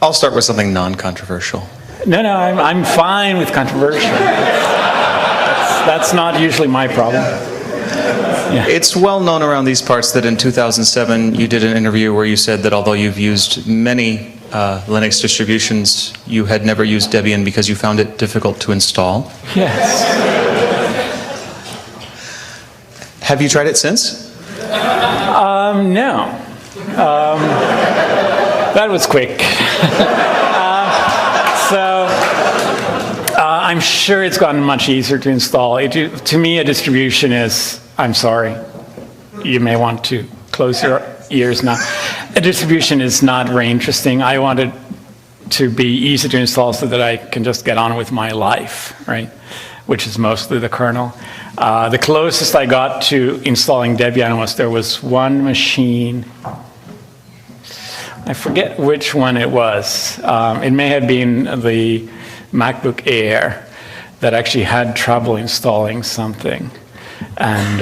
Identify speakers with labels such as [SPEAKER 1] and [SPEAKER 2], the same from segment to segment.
[SPEAKER 1] I'll start with something non-controversial.
[SPEAKER 2] No, I'm fine with controversial. That's not usually my problem. Yeah.
[SPEAKER 1] It's well known around these parts that in 2007 you did an interview where you said that although you've used many Linux distributions, you had never used Debian because you found it difficult to install.
[SPEAKER 2] Yes.
[SPEAKER 1] Have you tried it since?
[SPEAKER 2] No. That was quick. I'm sure it's gotten much easier to install. To me, a distribution is, I'm sorry, you may want to close your ears now. A distribution is not very interesting. I want it to be easy to install so that I can just get on with my life, right? Which is mostly the kernel. The closest I got to installing Debian was there was one machine, I forget which one it was. It may have been the MacBook Air that actually had trouble installing something. And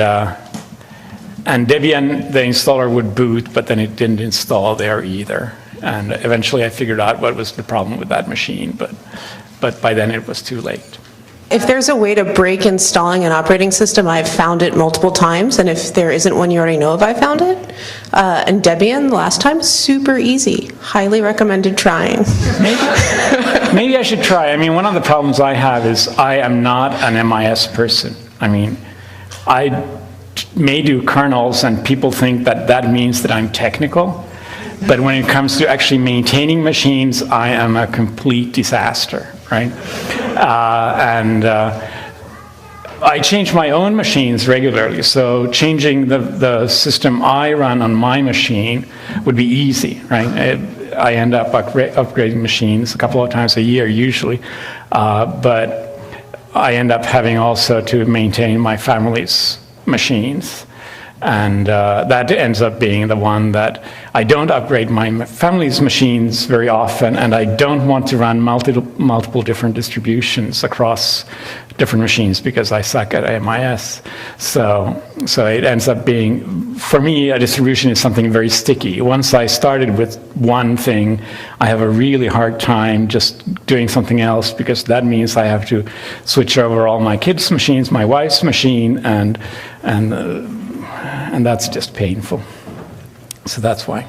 [SPEAKER 2] Debian, the installer would boot, but then it didn't install there either. And eventually I figured out what was the problem with that machine, but by then it was too late.
[SPEAKER 3] If there's a way to break installing an operating system, I've found it multiple times, and if there isn't one you already know of, I found it. And Debian, last time, super easy. Highly recommended trying.
[SPEAKER 2] Maybe I should try. I mean, one of the problems I have is I am not an MIS person. I mean, I may do kernels, and people think that that means that I'm technical. But when it comes to actually maintaining machines, I am a complete disaster, right? I change my own machines regularly, so changing the system I run on my machine would be easy, right? I end up upgrading machines a couple of times a year usually, but I end up having also to maintain my family's machines. And that ends up being the one that I don't upgrade my family's machines very often, and I don't want to run multiple different distributions across different machines because I suck at MIS. So it ends up being, for me, a distribution is something very sticky. Once I started with one thing, I have a really hard time just doing something else because that means I have to switch over all my kids' machines, my wife's machine, and that's just painful. So that's why.